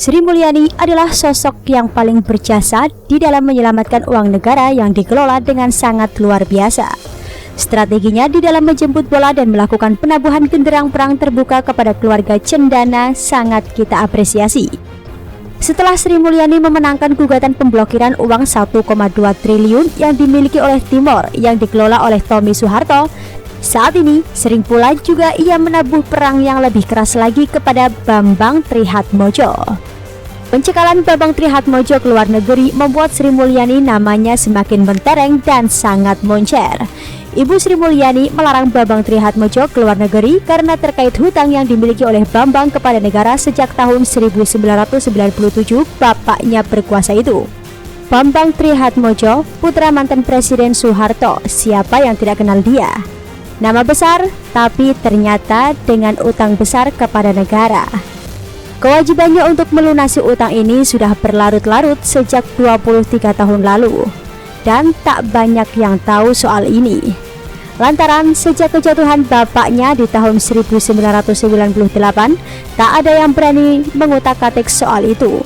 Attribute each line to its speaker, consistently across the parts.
Speaker 1: Sri Mulyani adalah sosok yang paling berjasa di dalam menyelamatkan uang negara yang dikelola dengan sangat luar biasa. Strateginya di dalam menjemput bola dan melakukan penabuhan genderang perang terbuka kepada keluarga cendana sangat kita apresiasi. Setelah Sri Mulyani memenangkan gugatan pemblokiran uang 1,2 triliun yang dimiliki oleh Timor yang dikelola oleh Tommy Soeharto, saat ini sering pula juga ia menabuh perang yang lebih keras lagi kepada Bambang Trihatmojo. Pencekalan Bambang Trihatmojo ke luar negeri membuat Sri Mulyani namanya semakin mentereng dan sangat moncer. Ibu Sri Mulyani melarang Bambang Trihatmojo ke luar negeri karena terkait hutang yang dimiliki oleh Bambang kepada negara sejak tahun 1997 bapaknya berkuasa itu. Bambang Trihatmojo, putra mantan Presiden Soeharto, siapa yang tidak kenal dia? Nama besar, tapi ternyata dengan utang besar kepada negara. Kewajibannya untuk melunasi utang ini sudah berlarut-larut sejak 23 tahun lalu, dan tak banyak yang tahu soal ini. Lantaran sejak kejatuhan bapaknya di tahun 1998, tak ada yang berani mengutak-atik soal itu.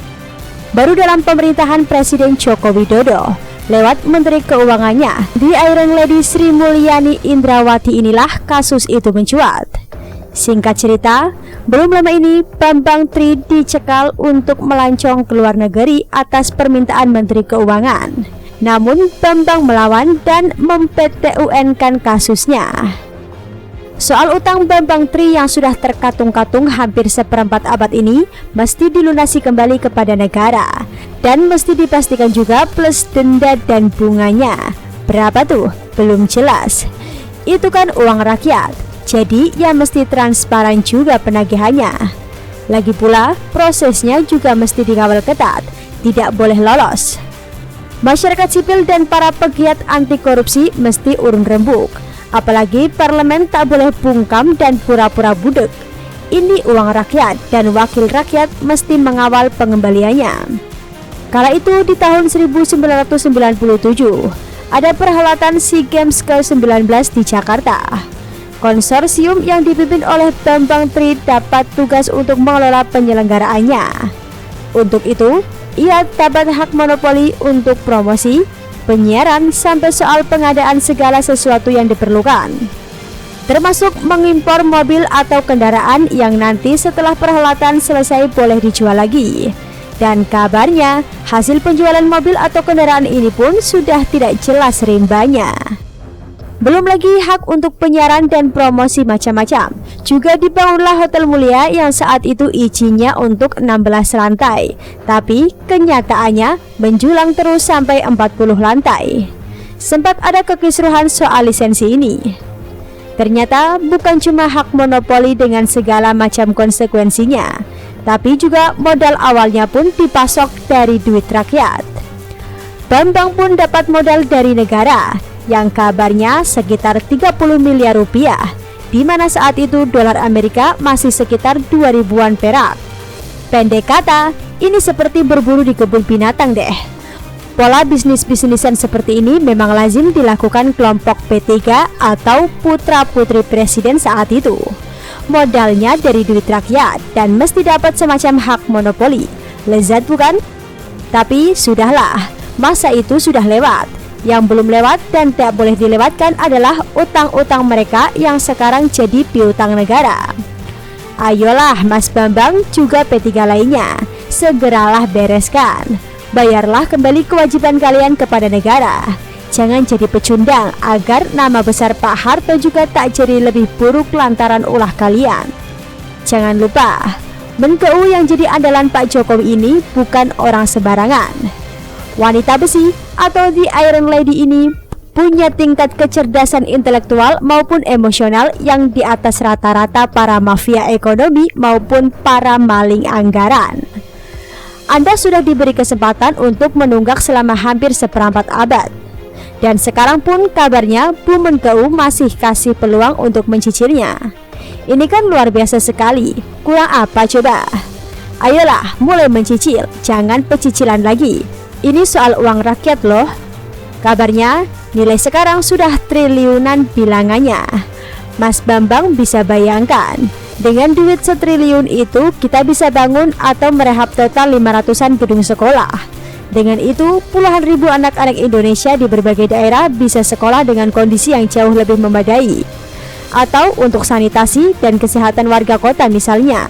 Speaker 1: Baru dalam pemerintahan Presiden Joko Widodo, lewat Menteri Keuangannya, di Iron Lady Sri Mulyani Indrawati inilah kasus itu mencuat. Singkat cerita, belum lama ini Bambang Tri dicekal untuk melancong ke luar negeri atas permintaan Menteri Keuangan. Namun Bambang melawan dan mem-PT-UN-kan kasusnya. Soal utang Bambang Tri yang sudah terkatung-katung hampir seperempat abad ini mesti dilunasi kembali kepada negara, dan mesti dipastikan juga plus denda dan bunganya. Berapa tuh? Belum jelas. Itu kan uang rakyat, jadi ya mesti transparan juga penagihannya. Lagi pula prosesnya juga mesti dikawal ketat, tidak boleh lolos. Masyarakat sipil dan para pegiat anti korupsi mesti urun rembuk. Apalagi parlemen tak boleh bungkam dan pura-pura budek. Ini uang rakyat dan wakil rakyat mesti mengawal pengembaliannya. Kala itu di tahun 1997 ada perhelatan SEA Games ke-19 di Jakarta. Konsorsium yang dipimpin oleh Bambang Tri dapat tugas untuk mengelola penyelenggaraannya. Untuk itu, ia dapat hak monopoli untuk promosi, penyiaran, sampai soal pengadaan segala sesuatu yang diperlukan, termasuk mengimpor mobil atau kendaraan yang nanti setelah perhelatan selesai boleh dijual lagi. Dan kabarnya hasil penjualan mobil atau kendaraan ini pun sudah tidak jelas rimbanya. Belum lagi hak untuk penyiaran dan promosi macam-macam. Juga dibangunlah Hotel Mulia yang saat itu izinnya untuk 16 lantai, tapi kenyataannya menjulang terus sampai 40 lantai. Sempat ada kekisruhan soal lisensi ini. Ternyata bukan cuma hak monopoli dengan segala macam konsekuensinya, tapi juga modal awalnya pun dipasok dari duit rakyat. Bambang pun dapat modal dari negara yang kabarnya sekitar 30 miliar rupiah, di mana saat itu dolar Amerika masih sekitar 2000-an perak. Pendek kata, ini seperti berburu di kebun binatang deh. Pola bisnis-bisnisan seperti ini memang lazim dilakukan kelompok P3 atau putra-putri presiden saat itu. Modalnya dari duit rakyat dan mesti dapat semacam hak monopoli. Lezat bukan? Tapi sudahlah, masa itu sudah lewat. Yang belum lewat dan tak boleh dilewatkan adalah utang-utang mereka yang sekarang jadi piutang negara. Ayolah Mas Bambang juga P3 lainnya, segeralah bereskan. Bayarlah kembali kewajiban kalian kepada negara. Jangan jadi pecundang agar nama besar Pak Harto juga tak jadi lebih buruk lantaran ulah kalian. Jangan lupa, Menkeu yang jadi andalan Pak Jokowi ini bukan orang sembarangan. Wanita besi atau The Iron Lady ini punya tingkat kecerdasan intelektual maupun emosional yang di atas rata-rata para mafia ekonomi maupun para maling anggaran. Anda sudah diberi kesempatan untuk menunggak selama hampir seperempat abad. Dan sekarang pun kabarnya Bu Menkeu masih kasih peluang untuk mencicilnya. Ini kan luar biasa sekali. Kurang apa coba? Ayolah mulai mencicil, jangan pecicilan lagi. Ini soal uang rakyat loh. Kabarnya nilai sekarang sudah triliunan bilangannya. Mas Bambang bisa bayangkan, Dengan duit 1 triliun itu, kita bisa bangun atau merehab total 500-an gedung sekolah. Dengan itu, puluhan ribu anak-anak Indonesia di berbagai daerah bisa sekolah dengan kondisi yang jauh lebih memadai. Atau untuk sanitasi dan kesehatan warga kota misalnya.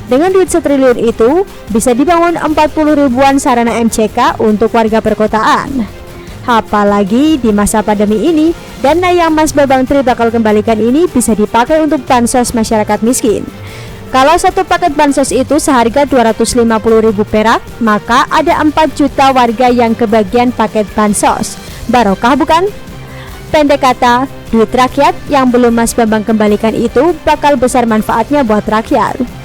Speaker 1: Dengan duit 1 triliun itu, bisa dibangun 40 ribuan sarana MCK untuk warga perkotaan. Apalagi di masa pandemi ini, dana yang Mas Bambang Tri bakal kembalikan ini bisa dipakai untuk bansos masyarakat miskin. Kalau satu paket bansos itu seharga 250.000 perak, maka ada 4 juta warga yang kebagian paket bansos. Barokah bukan? Pendek kata, duit rakyat yang belum Mas Bambang kembalikan itu bakal besar manfaatnya buat rakyat.